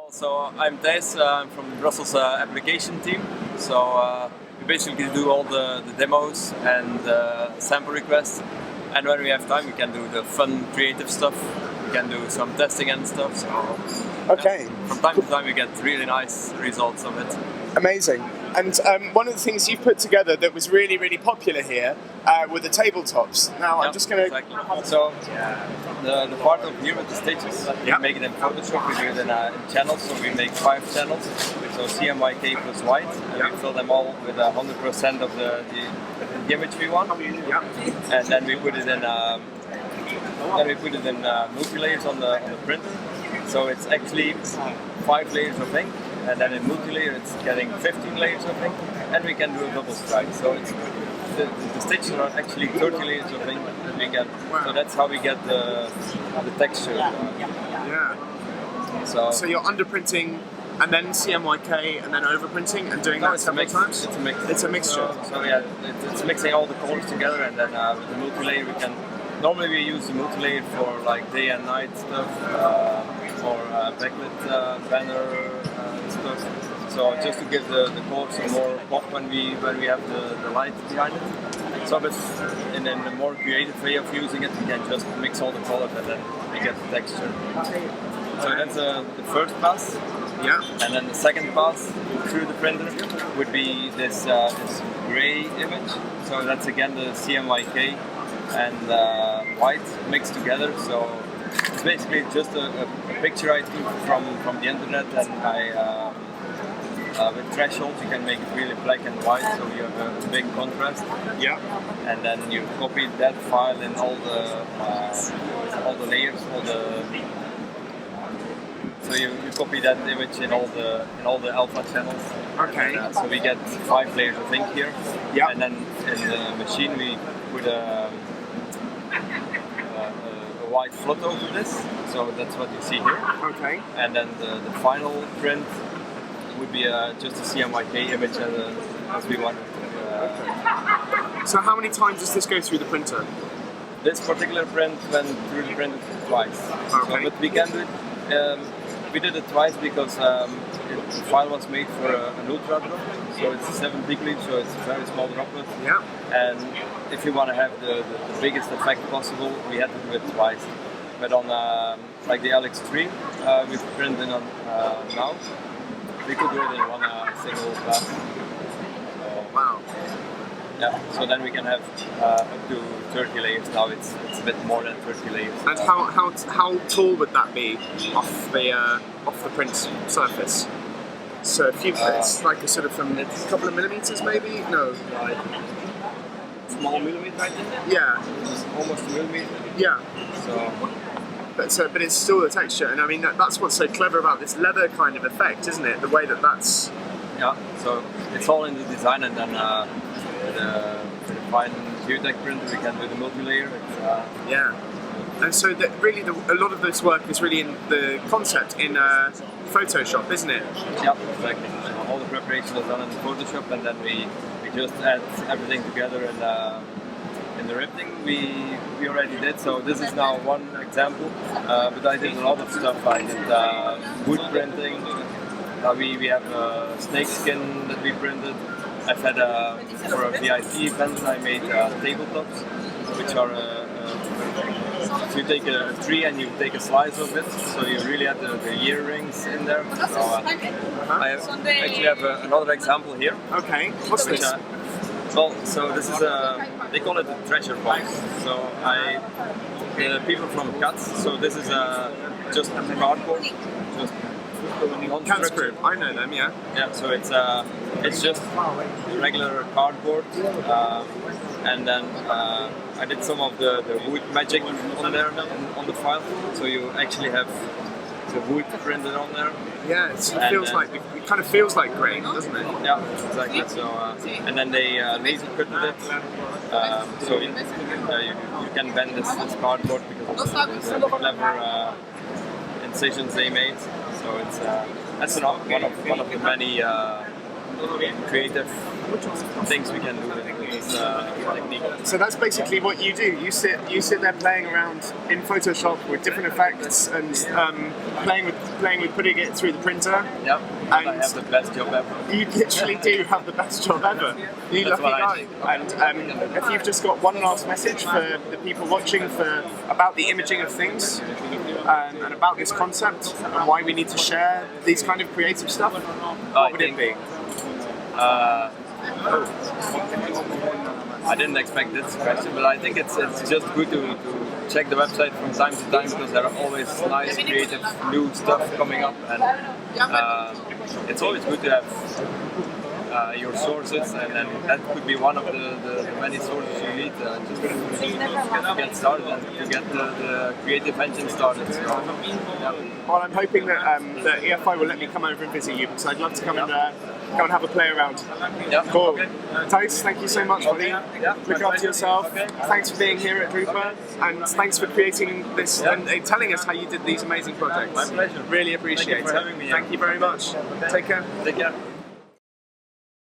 So I'm Tijs, I'm from the Brussels application team. So we basically do all the demos and sample requests. And when we have time, we can do the fun, creative stuff. We can do some testing and stuff. So Okay. from time to time, we get really nice results of it. Amazing. And one of the things you've put together that was really, really popular here were the tabletops. Now, I'm just going to... Exactly. So the part of here with the stages, we make it in Photoshop, we do it in channels, so we make 5 channels. So CMYK plus white, and we fill them all with 100% of the image we want. And then we put it in multi-layers on the printer. So it's actually 5 layers of ink. And then in multi-layer it's getting 15 layers of ink, and we can do a double strike. So it's the stitches are actually 30 layers of ink that we get. Wow. So that's how we get the texture. Yeah. So you're underprinting and then CMYK and then overprinting and doing that several times? It's a mix. It's a mixture. So yeah, it's mixing all the colors together, and then with the multi-layer we can. Normally we use the multi-layer for like day and night stuff, for backlit banner stuff. So just to give the color some more pop when we have the light behind it. So but in a more creative way of using it, we can just mix all the colors and then we get the texture. So that's the first pass. Yeah. And then the second pass through the printer would be this gray image. So that's again the CMYK and white mixed together. So it's basically just a picture I took from the internet, and I with thresholds you can make it really black and white, so you have a big contrast. Yeah. And then you copy that file in all the layers, so you copy that image in all the alpha channels. Okay. And, so we get 5 layers of ink here. Yeah. And then in the machine we put a white float over this, so that's what you see here. Okay. And then the final print would be just a CMYK image as we want. So how many times does this go through the printer? This particular print went through the printer twice. Okay. So, but we can do it. We did it twice because the file was made for an ultra drop, so it's 7 picoline, so it's a very small droplet. Yeah. And if you want to have the biggest effect possible, we had to do it twice. But on like the LX3, we printed on now, we could do it in one single pass. Wow. Yeah, so then we can have up to 30 layers. Now it's a bit more than 30 layers. And how tall would that be off the print surface? So if it's like a sort of a couple of millimeters maybe? No. Like small millimeter, I think. Yeah. It's almost a millimeter. Yeah. So. But it's still the texture, and I mean that's what's so clever about this leather kind of effect, isn't it? The way that's. Yeah. So it's all in the design, and then with the fine geotech printer we can do the multi-layer. Yeah. And so really a lot of this work is really in the concept in Photoshop, isn't it? Yeah, exactly. So all the preparation is done in Photoshop, and then we just add everything together, and in the ripping we already did. So this is now one example, but I did a lot of stuff. I did wood printing. We have a snake skin that we printed. I've had for a VIP event I made tabletops, which are so you take a tree and you take a slice of it, so you really have the ear rings in there. So, I actually have another example here. Okay, what's this? Well, so this is they call it a treasure box. So the people from Cats, so this is just cardboard, just Cats group, I know them, yeah. Yeah, so it's just regular cardboard, and then I did some of the wood magic on there on the file, so you actually have the wood printed on there. Yeah, it kind of feels like grain, doesn't it? Yeah, exactly. So and then they laser cutted it, so you can bend this cardboard because of the clever incisions they made. So it's that's one of the many creative things we can do with this technique. So that's basically what you do. You sit there playing around in Photoshop with different effects and playing with putting it through the printer. Yeah, and I have the best job ever. You literally do have the best job ever. You That's lucky guy. And if you've just got one last message for the people watching about the imaging of things and about this concept and why we need to share these kind of creative stuff, what would it be? I didn't expect this question, but I think it's just good to check the website from time to time because there are always nice, creative, new stuff coming up, and it's always good to have your sources, and then that could be one of the many sources you need just to get started and to get the creative engine started. So, yeah. Well, I'm hoping that that EFI will let me come over and visit you because I'd love to come and have a play around. Yeah. Cool. Okay. Tijs, thank you so much, buddy. Yeah. Look after yourself. Okay. Thanks for being here at Drupa, and thanks for creating this and telling us how you did these amazing projects. My pleasure. Really appreciate Thank you for it. having me. Thank you very much. Take care. Take care.